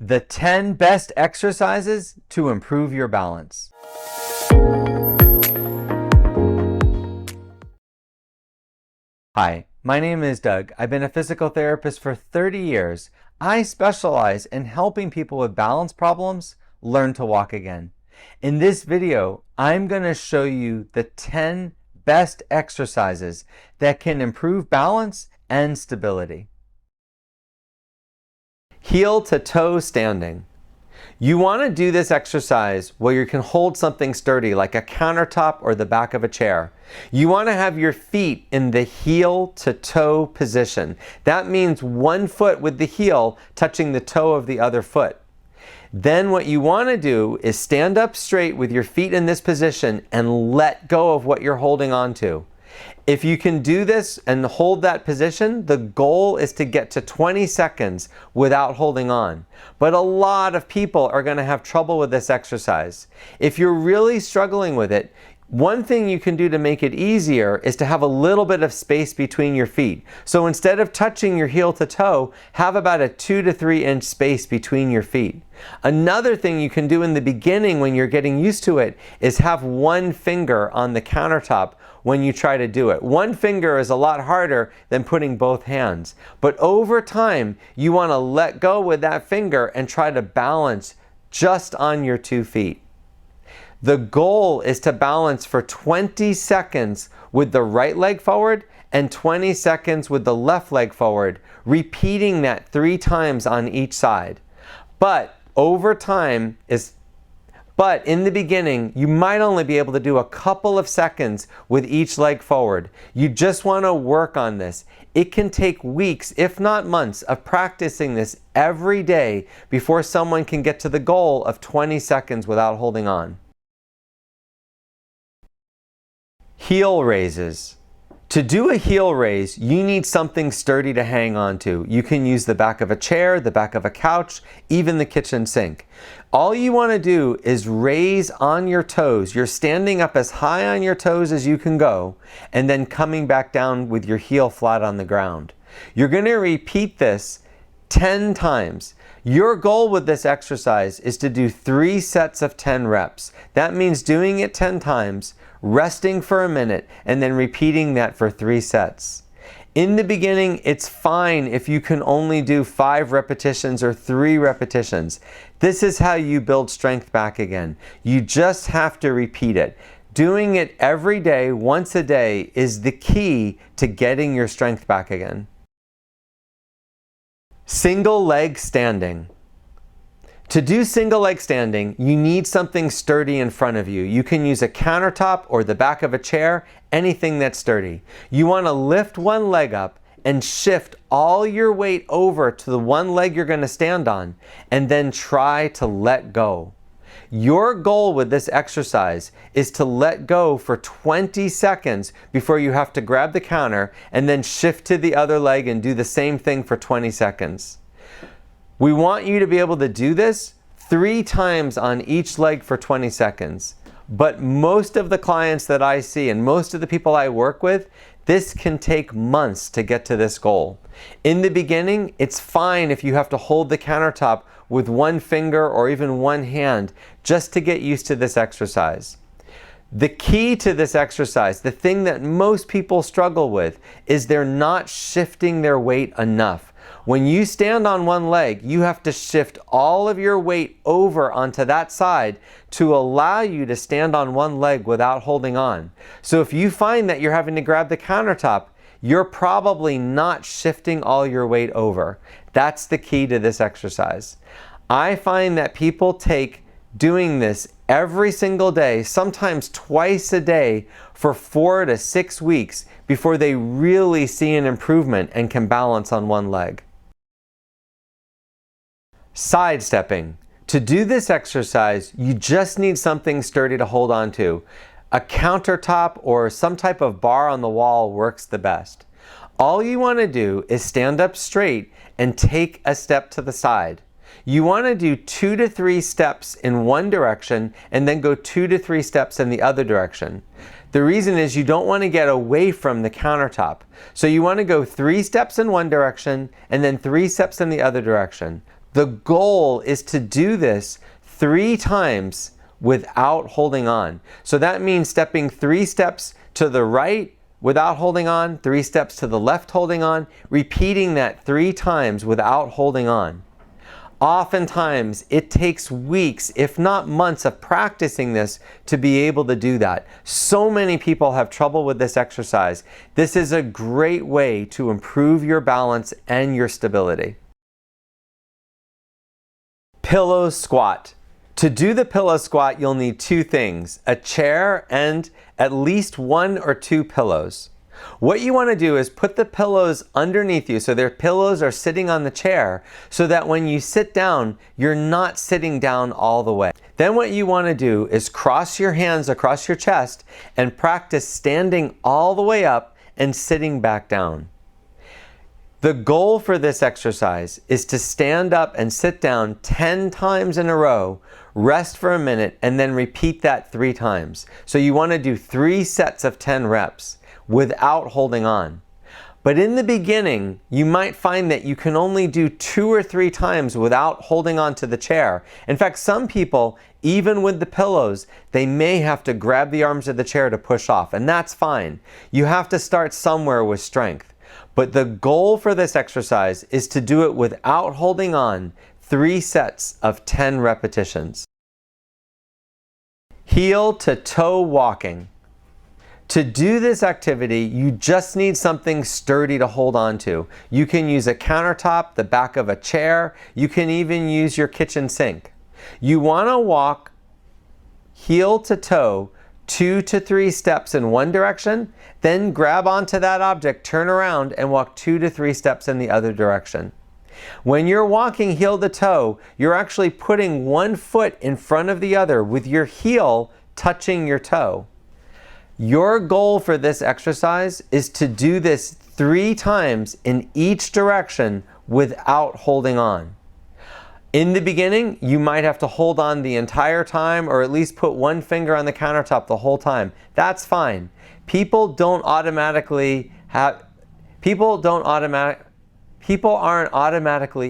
The 10 best exercises to improve your balance. Hi, my name is Doug. I've been a physical therapist for 30 years. I specialize in helping people with balance problems learn to walk again. In this video, I'm going to show you the 10 best exercises that can improve balance and stability. Heel to toe standing. You want to do this exercise where you can hold something sturdy like a countertop or the back of a chair. You want to have your feet in the heel to toe position. That means one foot with the heel touching the toe of the other foot. Then what you want to do is stand up straight with your feet in this position and let go of what you're holding on to. If you can do this and hold that position, the goal is to get to 20 seconds without holding on. But a lot of people are going to have trouble with this exercise. If you're really struggling with it, one thing you can do to make it easier is to have a little bit of space between your feet. So instead of touching your heel to toe, have about a 2 to 3 inch space between your feet. Another thing you can do in the beginning when you're getting used to it is have one finger on the countertop when you try to do it. One finger is a lot harder than putting both hands. But over time, you want to let go with that finger and try to balance just on your 2 feet. The goal is to balance for 20 seconds with the right leg forward and 20 seconds with the left leg forward, repeating that 3 times on each side. But in the beginning, you might only be able to do a couple of seconds with each leg forward. You just want to work on this. It can take weeks, if not months, of practicing this every day before someone can get to the goal of 20 seconds without holding on. Heel raises. To do a heel raise, you need something sturdy to hang on to. You can use the back of a chair, the back of a couch, even the kitchen sink. All you want to do is raise on your toes. You're standing up as high on your toes as you can go, and then coming back down with your heel flat on the ground. You're going to repeat this 10 times. Your goal with this exercise is to do 3 sets of 10 reps. That means doing it 10 times, resting for a minute, and then repeating that for 3 sets. In the beginning, it's fine if you can only do 5 repetitions or 3 repetitions. This is how you build strength back again. You just have to repeat it. Doing it every day, once a day, is the key to getting your strength back again. Single leg standing. To do single leg standing, you need something sturdy in front of you. You can use a countertop or the back of a chair, anything that's sturdy. You want to lift one leg up and shift all your weight over to the one leg you're going to stand on, and then try to let go. Your goal with this exercise is to let go for 20 seconds before you have to grab the counter and then shift to the other leg and do the same thing for 20 seconds. We want you to be able to do this 3 times on each leg for 20 seconds. But most of the clients that I see and most of the people I work with, this can take months to get to this goal. In the beginning, it's fine if you have to hold the countertop with one finger or even one hand just to get used to this exercise. The key to this exercise, the thing that most people struggle with, is they're not shifting their weight enough. When you stand on one leg, you have to shift all of your weight over onto that side to allow you to stand on one leg without holding on. So if you find that you're having to grab the countertop, you're probably not shifting all your weight over. That's the key to this exercise. I find that people take doing this every single day, sometimes twice a day, for 4 to 6 weeks before they really see an improvement and can balance on one leg. Sidestepping. To do this exercise, you just need something sturdy to hold on to. A countertop or some type of bar on the wall works the best. All you want to do is stand up straight and take a step to the side. You want to do 2 to 3 steps in one direction and then go 2 to 3 steps in the other direction. The reason is you don't want to get away from the countertop. So you want to go 3 steps in one direction and then 3 steps in the other direction. The goal is to do this 3 times without holding on. So that means stepping 3 steps to the right without holding on, 3 steps to the left holding on, repeating that 3 times without holding on. Oftentimes, it takes weeks, if not months, of practicing this to be able to do that. So many people have trouble with this exercise. This is a great way to improve your balance and your stability. Pillow squat. To do the pillow squat, you'll need 2 things, a chair and at least 1 or 2 pillows. What you want to do is put the pillows underneath you so their pillows are sitting on the chair so that when you sit down, you're not sitting down all the way. Then what you want to do is cross your hands across your chest and practice standing all the way up and sitting back down. The goal for this exercise is to stand up and sit down 10 times in a row, rest for a minute, and then repeat that 3 times. So you want to do 3 sets of 10 reps without holding on. But in the beginning, you might find that you can only do 2 or 3 times without holding on to the chair. In fact, some people, even with the pillows, they may have to grab the arms of the chair to push off, and that's fine. You have to start somewhere with strength. But the goal for this exercise is to do it without holding on, 3 sets of 10 repetitions. Heel to toe walking. To do this activity, you just need something sturdy to hold on to. You can use a countertop, the back of a chair. You can even use your kitchen sink. You want to walk heel to toe 2 to 3 steps in one direction, then grab onto that object, turn around, and walk 2 to 3 steps in the other direction. When you're walking heel to toe, you're actually putting one foot in front of the other with your heel touching your toe. Your goal for this exercise is to do this 3 times in each direction without holding on. In the beginning, you might have to hold on the entire time or at least put one finger on the countertop the whole time. That's fine. People aren't automatically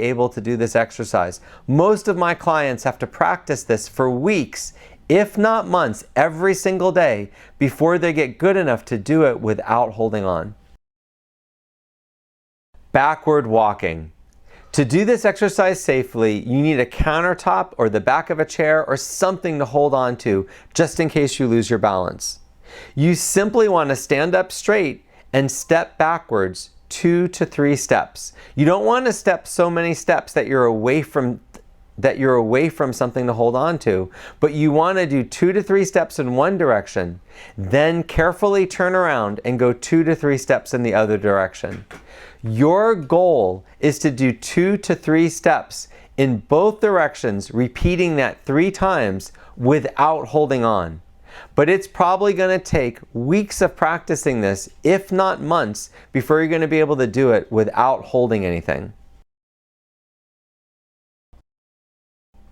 able to do this exercise. Most of my clients have to practice this for weeks, if not months, every single day before they get good enough to do it without holding on. Backward walking. To do this exercise safely, you need a countertop or the back of a chair or something to hold on to just in case you lose your balance. You simply want to stand up straight and step backwards 2 to 3 steps. You don't want to step so many steps that you're away from something to hold on to, but you want to do 2 to 3 steps in one direction, then carefully turn around and go 2 to 3 steps in the other direction. Your goal is to do 2 to 3 steps in both directions, repeating that 3 times without holding on. But it's probably going to take weeks of practicing this, if not months, before you're going to be able to do it without holding anything.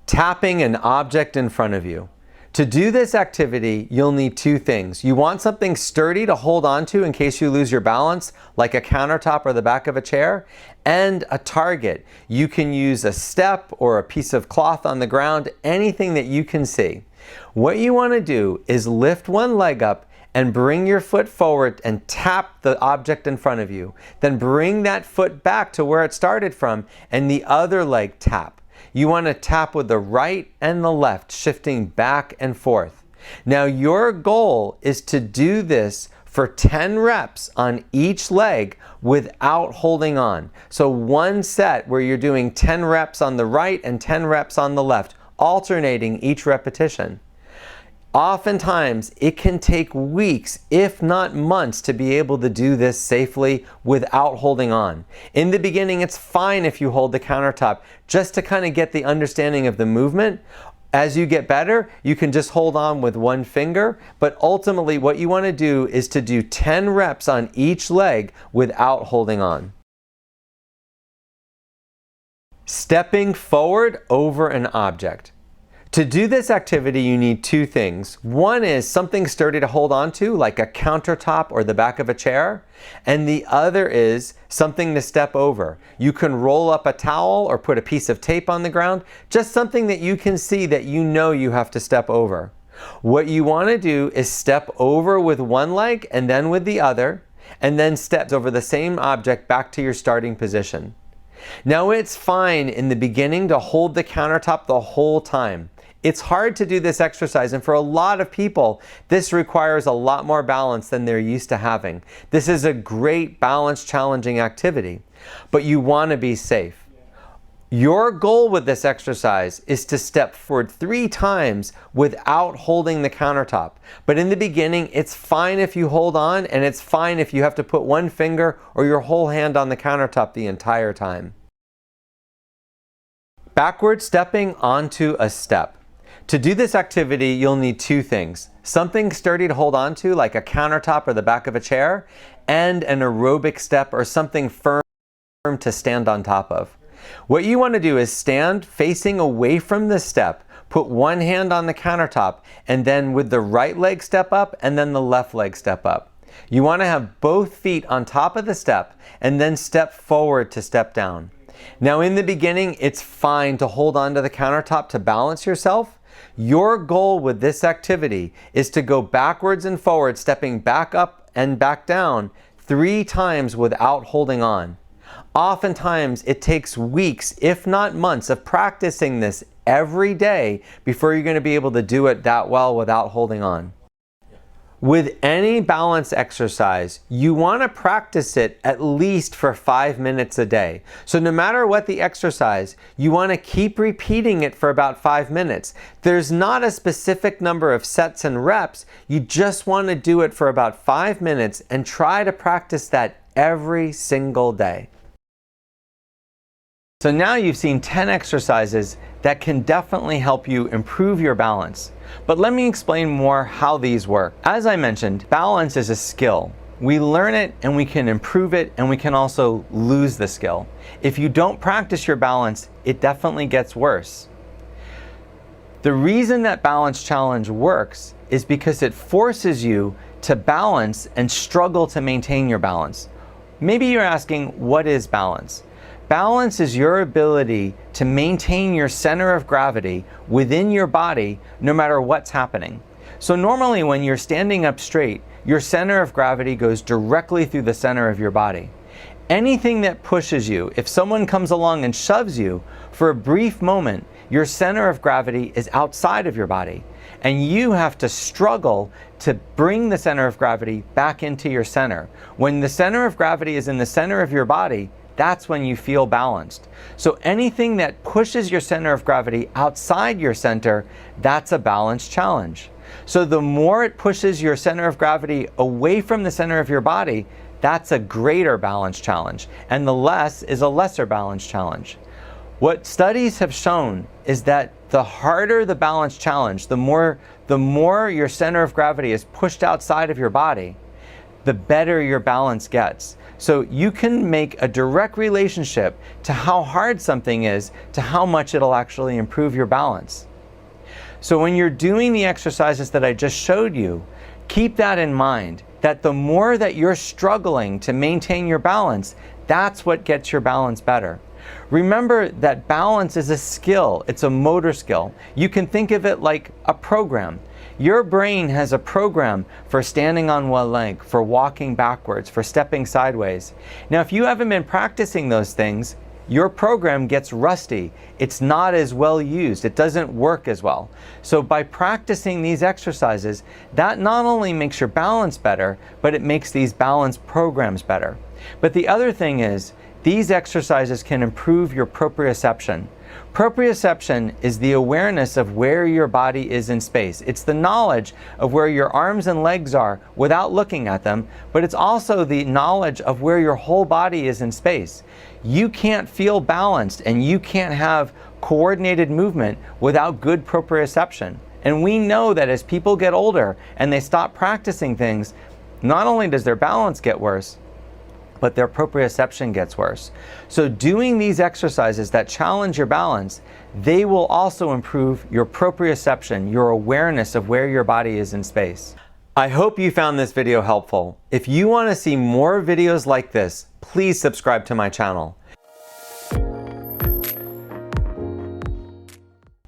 Tapping an object in front of you. To do this activity, you'll need 2 things. You want something sturdy to hold on to in case you lose your balance, like a countertop or the back of a chair, and a target. You can use a step or a piece of cloth on the ground, anything that you can see. What you want to do is lift one leg up and bring your foot forward and tap the object in front of you. Then bring that foot back to where it started from and the other leg tap. You want to tap with the right and the left, shifting back and forth. Now your goal is to do this for 10 reps on each leg without holding on. So one set where you're doing 10 reps on the right and 10 reps on the left, alternating each repetition. Oftentimes, it can take weeks, if not months, to be able to do this safely without holding on. In the beginning, it's fine if you hold the countertop, just to kind of get the understanding of the movement. As you get better, you can just hold on with one finger, but ultimately what you want to do is to do 10 reps on each leg without holding on. Stepping forward over an object. To do this activity, you need two things. One is something sturdy to hold on to, like a countertop or the back of a chair. And the other is something to step over. You can roll up a towel or put a piece of tape on the ground, just something that you can see that you know you have to step over. What you want to do is step over with one leg and then with the other, and then steps over the same object back to your starting position. Now it's fine in the beginning to hold the countertop the whole time. It's hard to do this exercise, and for a lot of people, this requires a lot more balance than they're used to having. This is a great balance challenging activity, but you want to be safe. Your goal with this exercise is to step forward 3 times without holding the countertop. But in the beginning, it's fine if you hold on, and it's fine if you have to put one finger or your whole hand on the countertop the entire time. Backward stepping onto a step. To do this activity, you'll need two things. Something sturdy to hold on to, like a countertop or the back of a chair, and an aerobic step or something firm to stand on top of. What you want to do is stand facing away from the step, put one hand on the countertop, and then with the right leg step up and then the left leg step up. You want to have both feet on top of the step and then step forward to step down. Now in the beginning, it's fine to hold on to the countertop to balance yourself. Your goal with this activity is to go backwards and forward, stepping back up and back down 3 times without holding on. Oftentimes, it takes weeks, if not months, of practicing this every day before you're going to be able to do it that well without holding on. With any balance exercise, you want to practice it at least for 5 minutes a day. So no matter what the exercise, you want to keep repeating it for about 5 minutes. There's not a specific number of sets and reps. You just want to do it for about 5 minutes and try to practice that every single day. So now you've seen 10 exercises that can definitely help you improve your balance. But let me explain more how these work. As I mentioned, balance is a skill. We learn it and we can improve it, and we can also lose the skill. If you don't practice your balance, it definitely gets worse. The reason that Balance Challenge works is because it forces you to balance and struggle to maintain your balance. Maybe you're asking, what is balance? Balance is your ability to maintain your center of gravity within your body no matter what's happening. So normally when you're standing up straight, your center of gravity goes directly through the center of your body. Anything that pushes you, if someone comes along and shoves you, for a brief moment, your center of gravity is outside of your body. And you have to struggle to bring the center of gravity back into your center. When the center of gravity is in the center of your body, that's when you feel balanced. So anything that pushes your center of gravity outside your center, that's a balance challenge. So the more it pushes your center of gravity away from the center of your body, that's a greater balance challenge. And the less is a lesser balance challenge. What studies have shown is that the harder the balance challenge, the more your center of gravity is pushed outside of your body, the better your balance gets. So you can make a direct relationship to how hard something is to how much it'll actually improve your balance. So when you're doing the exercises that I just showed you, keep that in mind, that the more that you're struggling to maintain your balance, that's what gets your balance better. Remember that balance is a skill. It's a motor skill. You can think of it like a program. Your brain has a program for standing on one leg, for walking backwards, for stepping sideways. Now, if you haven't been practicing those things, your program gets rusty. It's not as well used. It doesn't work as well. So by practicing these exercises, that not only makes your balance better, but it makes these balance programs better. But the other thing is, these exercises can improve your proprioception. Proprioception is the awareness of where your body is in space. It's the knowledge of where your arms and legs are without looking at them, but it's also the knowledge of where your whole body is in space. You can't feel balanced and you can't have coordinated movement without good proprioception. And we know that as people get older and they stop practicing things, not only does their balance get worse, but their proprioception gets worse. So doing these exercises that challenge your balance, they will also improve your proprioception, your awareness of where your body is in space. I hope you found this video helpful. If you want to see more videos like this, please subscribe to my channel.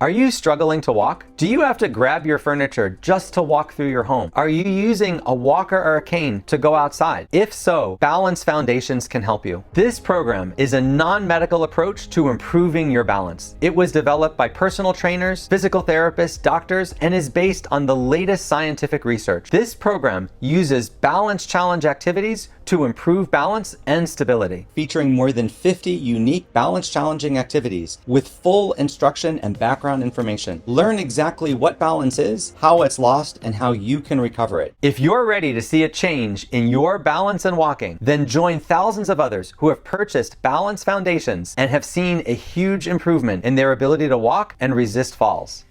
Are you struggling to walk? Do you have to grab your furniture just to walk through your home? Are you using a walker or a cane to go outside? If so, Balance Foundations can help you. This program is a non-medical approach to improving your balance. It was developed by personal trainers, physical therapists, doctors, and is based on the latest scientific research. This program uses balance challenge activities to improve balance and stability, featuring more than 50 unique balance challenging activities with full instruction and background information. Learn exactly what balance is, how it's lost, and how you can recover it. If you're ready to see a change in your balance and walking, then join thousands of others who have purchased Balance Foundations and have seen a huge improvement in their ability to walk and resist falls.